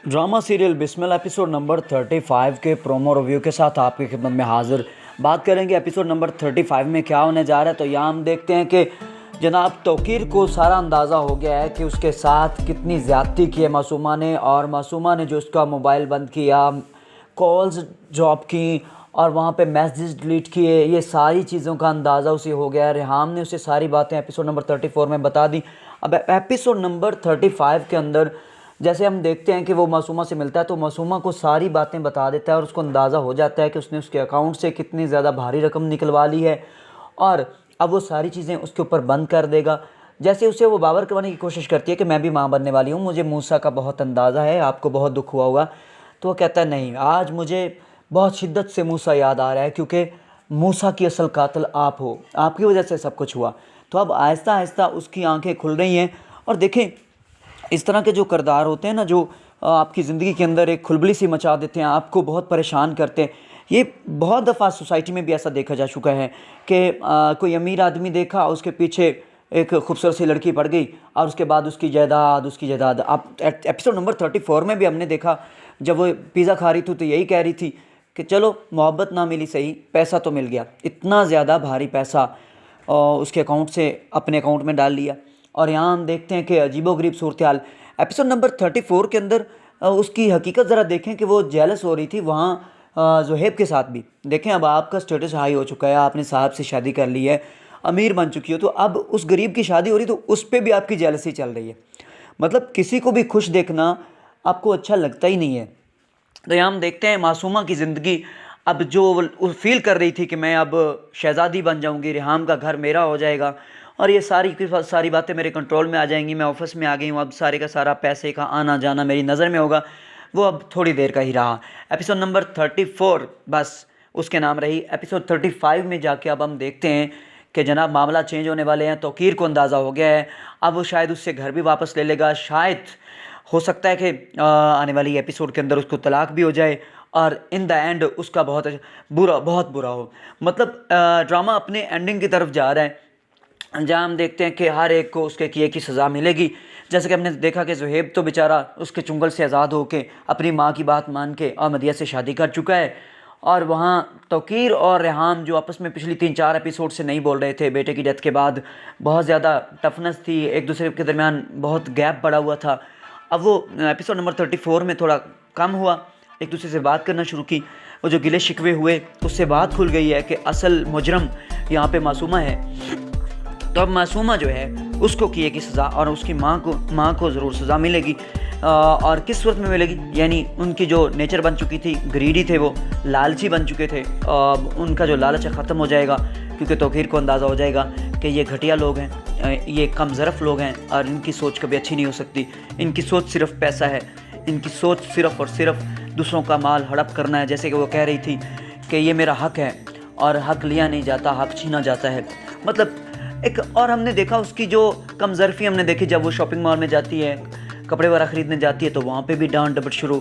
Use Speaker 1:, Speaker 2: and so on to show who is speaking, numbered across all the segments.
Speaker 1: Drama serial बिस्मिल्लाह episode number 35 के promo review के साथ आपकी खिदमत में हाजिर। बात करेंगे एपिसोड नंबर 35 में क्या होने जा रहा है। तो यहाँ हम देखते हैं कि जनाब तौकीर को सारा अंदाज़ा हो गया है कि उसके साथ कितनी ज़्यादती की है मासूमा ने, और मासूमा ने जो उसका मोबाइल बंद किया, कॉल्स ड्रॉप की और वहाँ पे मैसेज डिलीट किए, ये सारी चीज़ों का अंदाज़ा उसे हो गया है। रेहाम ने उसे सारी बातें एपिसोड नंबर 34 में बता दी। अब एपिसोड नंबर 35 के अंदर जैसे हम देखते हैं कि वो मासूमा से मिलता है तो मासूमा को सारी बातें बता देता है और उसको अंदाज़ा हो जाता है कि उसने उसके अकाउंट से कितनी ज़्यादा भारी रकम निकलवा ली है और अब वो सारी चीज़ें उसके ऊपर बंद कर देगा। जैसे उसे वो बावर करवाने की कोशिश करती है कि मैं भी माँ बनने वाली हूँ, मुझे मूसा का बहुत अंदाज़ा है, आपको बहुत दुख हुआ होगा। तो वो कहता है नहीं, आज मुझे बहुत शिद्दत से मूसा याद आ रहा है क्योंकि मूसा की असल कातिल आप हो, आपकी वजह से सब कुछ हुआ। तो अब आहिस्ता आहिस्ता उसकी आंखें खुल रही हैं। और देखें, इस तरह के जो किरदार होते हैं ना, जो आपकी ज़िंदगी के अंदर एक खुलबली सी मचा देते हैं, आपको बहुत परेशान करते हैं, ये बहुत दफ़ा सोसाइटी में भी ऐसा देखा जा चुका है कि कोई अमीर आदमी देखा, उसके पीछे एक खूबसूरत सी लड़की पड़ गई और उसके बाद उसकी जायदाद। अब एपिसोड नंबर 34 में भी हमने देखा, जब वो पिज़्ज़ा खा रही थी तो यही कह रही थी कि चलो मोहब्बत ना मिली सही, पैसा तो मिल गया। इतना ज़्यादा भारी पैसा उसके अकाउंट से अपने अकाउंट में डाल लिया। और यहाँ हम देखते हैं कि अजीबोगरीब सूरत हाल एपिसोड नंबर 34 के अंदर उसकी हकीकत ज़रा देखें कि वो जेलस हो रही थी वहाँ ज़ुहैब के साथ भी। देखें, अब आपका स्टेटस हाई हो चुका है, आपने साहब से शादी कर ली है, अमीर बन चुकी हो, तो अब उस गरीब की शादी हो रही तो उस पर भी आपकी जेलसी चल रही है। मतलब किसी को भी खुश देखना आपको अच्छा लगता ही नहीं है। तो यहाँ हम देखते हैं मासूमा की ज़िंदगी अब जो वो फील कर रही थी कि मैं अब शहज़ादी बन जाऊँगी, रेहाम का घर मेरा हो जाएगा और ये सारी की सारी बातें मेरे कंट्रोल में आ जाएंगी, मैं ऑफिस में आ गई हूँ, अब सारे का सारा पैसे का आना जाना मेरी नज़र में होगा, वो अब थोड़ी देर का ही रहा। एपिसोड नंबर 34 बस उसके नाम रही। एपिसोड 35 में जाके अब हम देखते हैं कि जनाब मामला चेंज होने वाले हैं। तौकीर को अंदाज़ा हो गया है, अब वो शायद उससे घर भी वापस ले लेगा, शायद हो सकता है कि आने वाली एपिसोड के अंदर उसको तलाक भी हो जाए और इन द एंड उसका बहुत बुरा हो। मतलब ड्रामा अपने एंडिंग की तरफ जा रहा है, जहाँ हम देखते हैं कि हर एक को उसके किए की सज़ा मिलेगी। जैसे कि हमने देखा कि ज़ुहैब तो बेचारा उसके चुंगल से आज़ाद होकर अपनी माँ की बात मान के और मदिया से शादी कर चुका है, और वहाँ तौकीर और रेहाम जो आपस में पिछली 3-4 एपिसोड से नहीं बोल रहे थे, बेटे की डेथ के बाद बहुत ज़्यादा टफनेस थी, एक दूसरे के दरमियान बहुत गैप पड़ा हुआ था। अब वो एपिसोड नंबर 34 में थोड़ा कम हुआ, एक दूसरे से बात करना शुरू की, वो जो गिले शिकवे हुए उससे बात खुल गई है कि असल मुजरम यहाँ पे मासूमा है। तो अब मासूमा जो है उसको किए की सज़ा और उसकी माँ को ज़रूर सज़ा मिलेगी। और किस सूरत में मिलेगी, यानी उनकी जो नेचर बन चुकी थी, ग्रीडी थे, वो लालची बन चुके थे, उनका जो लालच ख़त्म हो जाएगा क्योंकि तौकीर को अंदाज़ा हो जाएगा कि ये घटिया लोग हैं, ये कम ज़रफ़ लोग हैं और इनकी सोच कभी अच्छी नहीं हो सकती। इनकी सोच सिर्फ़ पैसा है, इनकी सोच सिर्फ़ और सिर्फ दूसरों का माल हड़प करना है। जैसे कि वो कह रही थी कि ये मेरा हक़ है और हक़ लिया नहीं जाता, हक़ छीना जाता है। मतलब एक और हमने देखा उसकी जो कमज़रफ़ी हमने देखी, जब वो शॉपिंग मॉल में जाती है, कपड़े वगैरह ख़रीदने जाती है तो वहाँ पे भी डांट डपट शुरू।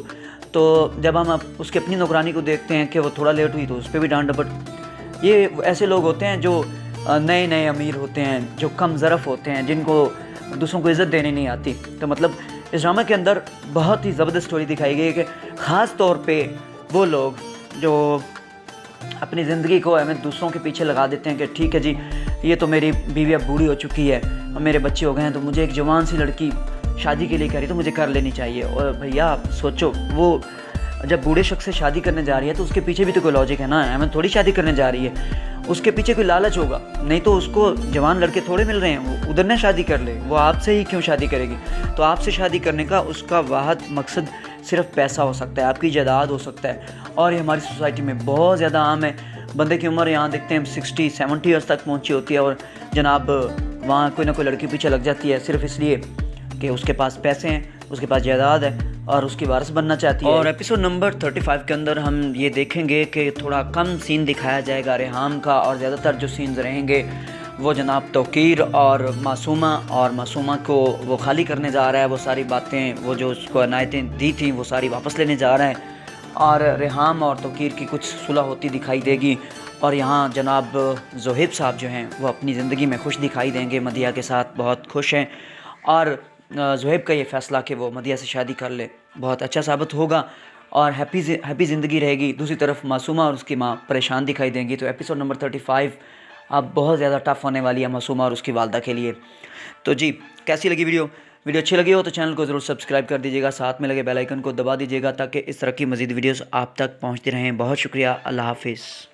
Speaker 1: तो जब हम उसके अपनी नौकरानी को देखते हैं कि वो थोड़ा लेट हुई तो उस पर भी डांट डपट। ये ऐसे लोग होते हैं जो नए नए अमीर होते हैं, जो कम ज़रफ़ होते हैं, जिनको दूसरों को इज़्ज़त देनी नहीं आती। तो मतलब इस ड्रामा के अंदर बहुत ही ज़बरदस्त स्टोरी दिखाई गई है कि ख़ास तौर पर वो लोग जो अपनी ज़िंदगी को हमें दूसरों के पीछे लगा देते हैं कि ठीक है जी, ये तो मेरी बीवी अब बूढ़ी हो चुकी है और मेरे बच्चे हो गए हैं, तो मुझे एक जवान सी लड़की शादी के लिए कह रही तो मुझे कर लेनी चाहिए। और भैया सोचो, वो जब बूढ़े शख्स से शादी करने जा रही है तो उसके पीछे भी तो कोई लॉजिक है ना, हमें थोड़ी शादी करने जा रही है, उसके पीछे कोई लालच होगा, नहीं तो उसको जवान लड़के थोड़े मिल रहे हैं, वो उधर ना शादी कर ले, वो आपसे ही क्यों शादी करेगी। तो आपसे शादी करने का उसका वाहिद मकसद सिर्फ पैसा हो सकता है, आपकी जायदाद हो सकता है। और ये हमारी सोसाइटी में बहुत ज़्यादा आम है। बंदे की उम्र यहाँ देखते हैं हम 60-70 ईयर्स तक पहुँची होती है और जनाब वहाँ कोई ना कोई लड़की पीछे लग जाती है सिर्फ इसलिए कि उसके पास पैसे हैं, उसके पास जायदाद है और उसकी वारिस बनना चाहती है। और एपिसोड नंबर 35 के अंदर हम ये देखेंगे कि थोड़ा कम सीन दिखाया जाएगा रेहाम का, और ज़्यादातर जो सीन्स रहेंगे वो जनाब तौकीर और मासूमा को वो खाली करने जा रहा है। वो सारी बातें, वो जो उसको अनायतें दी थी वो सारी वापस लेने जा रहा है और रेहाम और तौकीर की कुछ सुलह होती दिखाई देगी। और यहाँ जनाब ज़ुहैब साहब जो हैं वो अपनी ज़िंदगी में खुश दिखाई देंगे, मदिया के साथ बहुत खुश हैं। और ज़ुहैब का ये फ़ैसला कि वो मदिया से शादी कर ले बहुत अच्छा साबित होगा और हैप्पी ज़िंदगी रहेगी। दूसरी तरफ मासूमा और उसकी माँ परेशान दिखाई देंगी। तो एपिसोड नंबर 35 अब बहुत ज़्यादा टफ होने वाली है मासूमा और उसकी वालदा के लिए। तो जी, कैसी लगी वीडियो अच्छी लगी हो तो चैनल को ज़रूर सब्सक्राइब कर दीजिएगा, साथ में लगे बेल आइकन को दबा दीजिएगा ताकि इस तरह की मज़ीद वीडियोस आप तक पहुंचती रहें। बहुत शुक्रिया, अल्लाह हाफिज़।